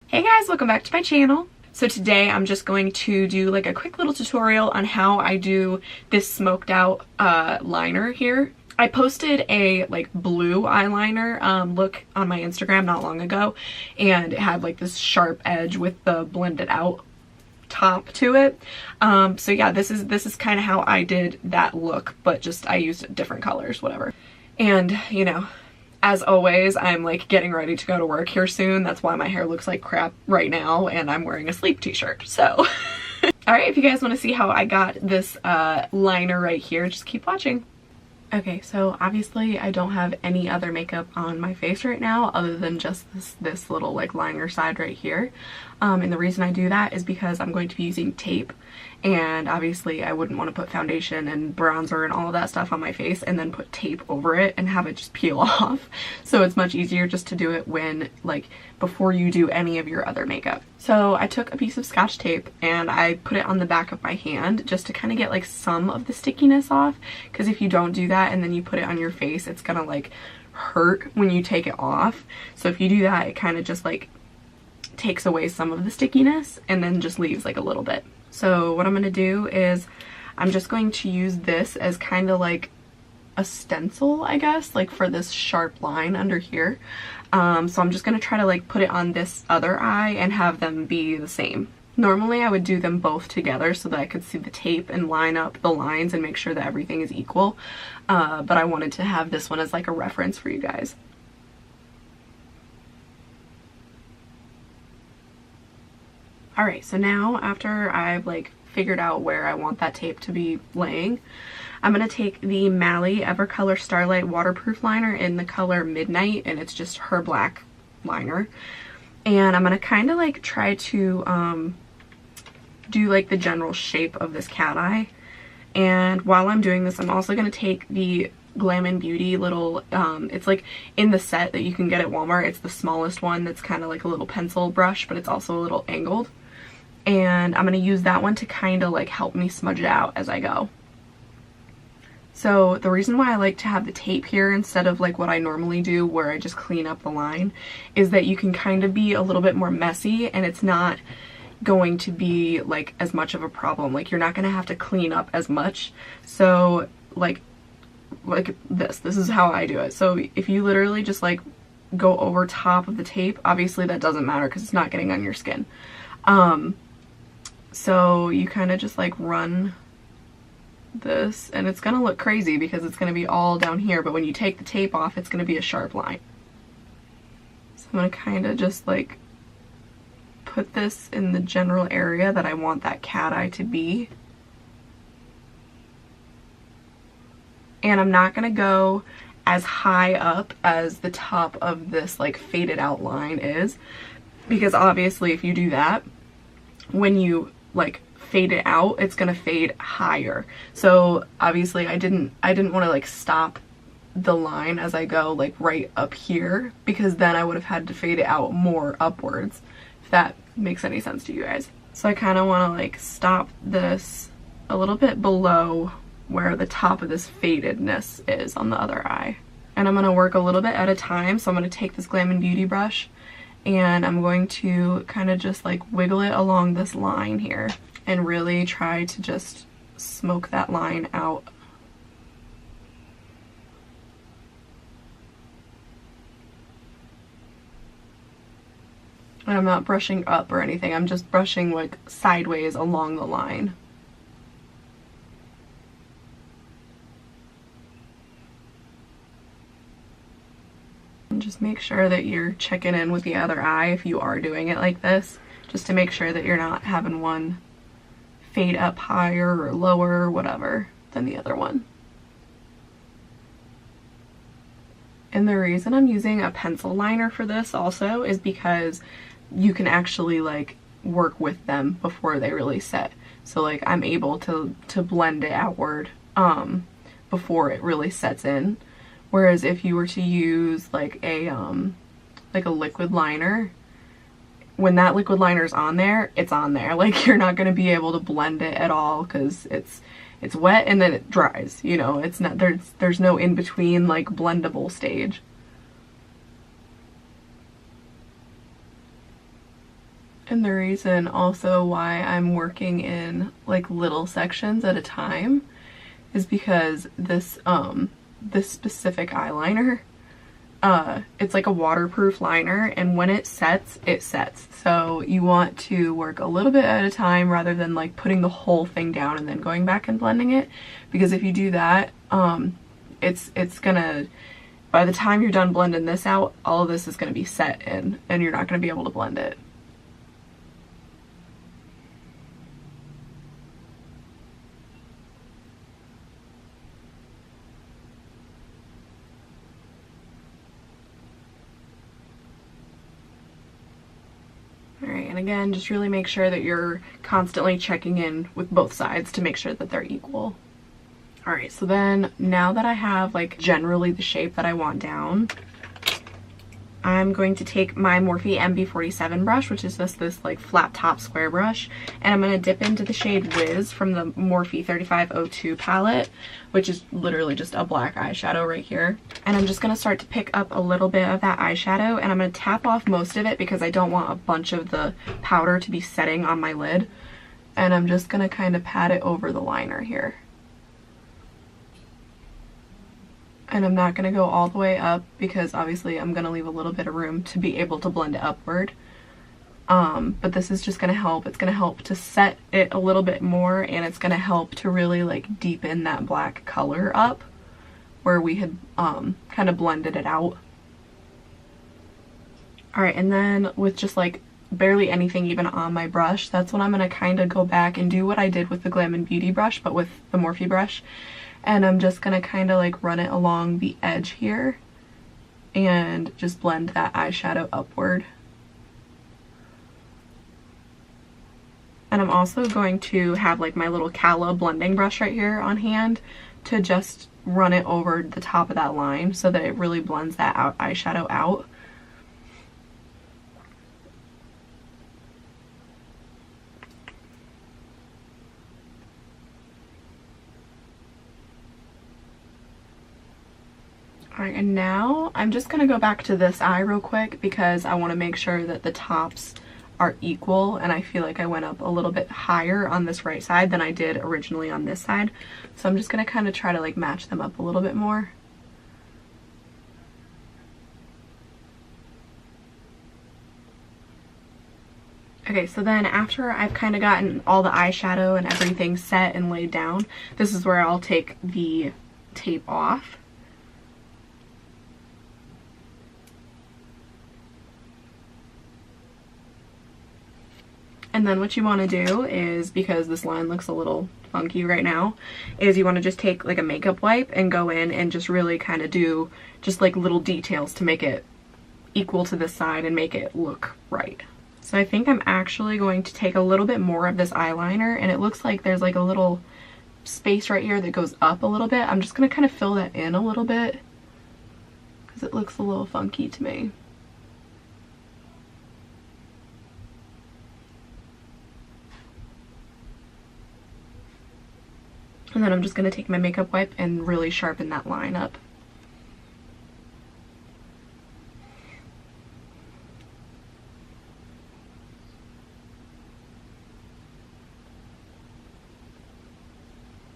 Hey guys, welcome back to my channel. So today I'm just going to do like a quick little tutorial on how I do this smoked out liner here. I posted a like blue eyeliner look on my Instagram not long ago, and it had like this sharp edge with the blended out top to it. So yeah, this is kind of how I did that look, but just I used different colors, whatever. And you know, as always, I'm like getting ready to go to work here soon. That's why my hair looks like crap right now, and I'm wearing a sleep t-shirt. So alright, if you guys want to see how I got this liner right here, just keep watching. Okay, so obviously I don't have any other makeup on my face right now other than just this little like liner side right here. And the reason I do that is because I'm going to be using tape, and obviously I wouldn't want to put foundation and bronzer and all of that stuff on my face and then put tape over it and have it just peel off. So it's much easier just to do it when like before you do any of your other makeup. So I took a piece of Scotch tape and I put it on the back of my hand just to kind of get like some of the stickiness off, because if you don't do that and then you put it on your face, it's gonna like hurt when you take it off. So if you do that, it kind of just like takes away some of the stickiness and then just leaves like a little bit. So what I'm going to do is I'm just going to use this as kind of like a stencil, I guess, like for this sharp line under here. So I'm just going to try to like put it on this other eye and have them be the same. Normally I would do them both together so that I could see the tape and line up the lines and make sure that everything is equal. But I wanted to have this one as like a reference for you guys. Alright, so now after I've like figured out where I want that tape to be laying, I'm going to take the Mally Evercolor Starlight waterproof liner in the color Midnight, and it's just her black liner. And I'm going to kind of like try to do like the general shape of this cat eye. And while I'm doing this, I'm also going to take the Glam and Beauty little, it's like in the set that you can get at Walmart. It's the smallest one that's kind of like a little pencil brush, but it's also a little angled. And I'm going to use that one to kind of like help me smudge it out as I go. So the reason why I like to have the tape here instead of like what I normally do where I just clean up the line is that you can kind of be a little bit more messy, and it's not going to be like as much of a problem. Like you're not going to have to clean up as much. So like this is how I do it. So if you literally just like go over top of the tape, obviously that doesn't matter because it's not getting on your skin. So you kind of just like run this, and it's gonna look crazy because it's gonna be all down here, but when you take the tape off, it's gonna be a sharp line. So I'm gonna kind of just like put this in the general area that I want that cat eye to be. And I'm not gonna go as high up as the top of this like faded out line is, because obviously if you do that, when you like fade it out, it's gonna fade higher. So obviously I didn't want to like stop the line as I go like right up here, because then I would have had to fade it out more upwards, if that makes any sense to you guys. So I kind of want to like stop this a little bit below where the top of this fadedness is on the other eye. And I'm going to work a little bit at a time. So I'm going to take this Glam and Beauty brush and I'm going to kind of just like wiggle it along this line here and really try to just smoke that line out. And I'm not brushing up or anything, I'm just brushing like sideways along the line. Just make sure that you're checking in with the other eye if you are doing it like this, just to make sure that you're not having one fade up higher or lower or whatever than the other one. And the reason I'm using a pencil liner for this also is because you can actually like work with them before they really set. So like I'm able to blend it outward before it really sets in. Whereas if you were to use like a liquid liner, when that liquid liner is on there, it's on there. Like you're not going to be able to blend it at all because it's wet and then it dries. You know, it's not there's no in between like blendable stage. And the reason also why I'm working in like little sections at a time is because this this specific eyeliner, it's like a waterproof liner, and when it sets, it sets. So you want to work a little bit at a time rather than like putting the whole thing down and then going back and blending it, because if you do that, it's gonna, by the time you're done blending this out, all of this is gonna be set in and you're not gonna be able to blend it. Alright, and again, just really make sure that you're constantly checking in with both sides to make sure that they're equal. Alright, so then now that I have like generally the shape that I want down, I'm going to take my Morphe MB47 brush, which is just this like flat top square brush, and I'm going to dip into the shade Wiz from the Morphe 3502 palette, which is literally just a black eyeshadow right here. And I'm just going to start to pick up a little bit of that eyeshadow, and I'm going to tap off most of it because I don't want a bunch of the powder to be setting on my lid. And I'm just going to kind of pat it over the liner here. And I'm not going to go all the way up because obviously I'm going to leave a little bit of room to be able to blend it upward. But this is just going to help. It's going to help to set it a little bit more, and it's going to help to really like deepen that black color up where we had kind of blended it out. Alright, and then with just like barely anything even on my brush, that's when I'm going to kind of go back and do what I did with the Glam and Beauty brush, but with the Morphe brush. And I'm just going to kind of like run it along the edge here and just blend that eyeshadow upward. And I'm also going to have like my little Cala blending brush right here on hand to just run it over the top of that line so that it really blends that eyeshadow out. Alright, and now I'm just going to go back to this eye real quick because I want to make sure that the tops are equal, and I feel like I went up a little bit higher on this right side than I did originally on this side. So I'm just going to kind of try to like match them up a little bit more. Okay, so then after I've kind of gotten all the eyeshadow and everything set and laid down, this is where I'll take the tape off. And then what you want to do is, because this line looks a little funky right now, is you want to just take like a makeup wipe and go in and just really kind of do just like little details to make it equal to this side and make it look right. So I think I'm actually going to take a little bit more of this eyeliner, and it looks like there's like a little space right here that goes up a little bit. I'm just going to kind of fill that in a little bit because it looks a little funky to me. And then I'm just going to take my makeup wipe and really sharpen that line up.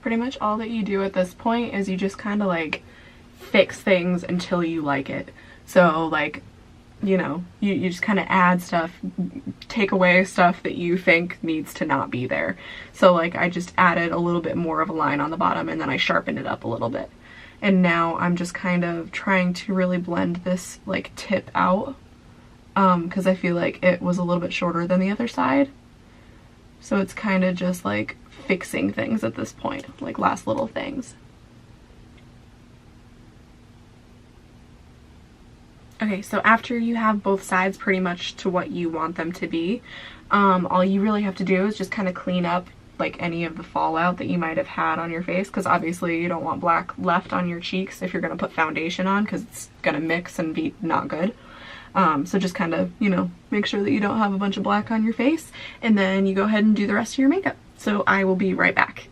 Pretty much all that you do at this point is you just kind of like fix things until you like it. So like, you know, you just kind of add stuff, take away stuff that you think needs to not be there. So like I just added a little bit more of a line on the bottom, and then I sharpened it up a little bit. And now I'm just kind of trying to really blend this like tip out because I feel like it was a little bit shorter than the other side. So it's kind of just like fixing things at this point, like last little things. Okay, so after you have both sides pretty much to what you want them to be, all you really have to do is just kind of clean up like any of the fallout that you might have had on your face, because obviously you don't want black left on your cheeks if you're going to put foundation on, because it's going to mix and be not good. So just kind of, you know, make sure that you don't have a bunch of black on your face, and then you go ahead and do the rest of your makeup. So I will be right back.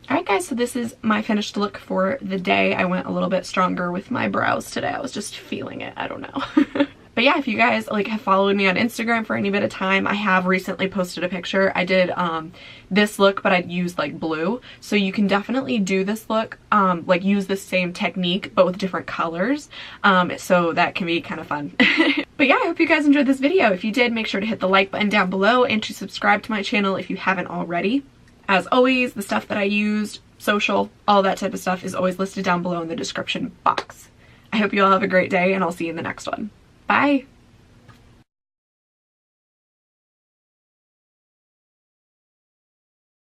Alright guys, so this is my finished look for the day. I went a little bit stronger with my brows today. I was just feeling it. I don't know. But yeah, if you guys like have followed me on Instagram for any bit of time, I have recently posted a picture. I did this look, but I'd used like blue. So you can definitely do this look, like use the same technique, but with different colors. So that can be kind of fun. But yeah, I hope you guys enjoyed this video. If you did, make sure to hit the like button down below and to subscribe to my channel if you haven't already. As always, the stuff that I used, social, all that type of stuff is always listed down below in the description box. I hope you all have a great day, and I'll see you in the next one. Bye!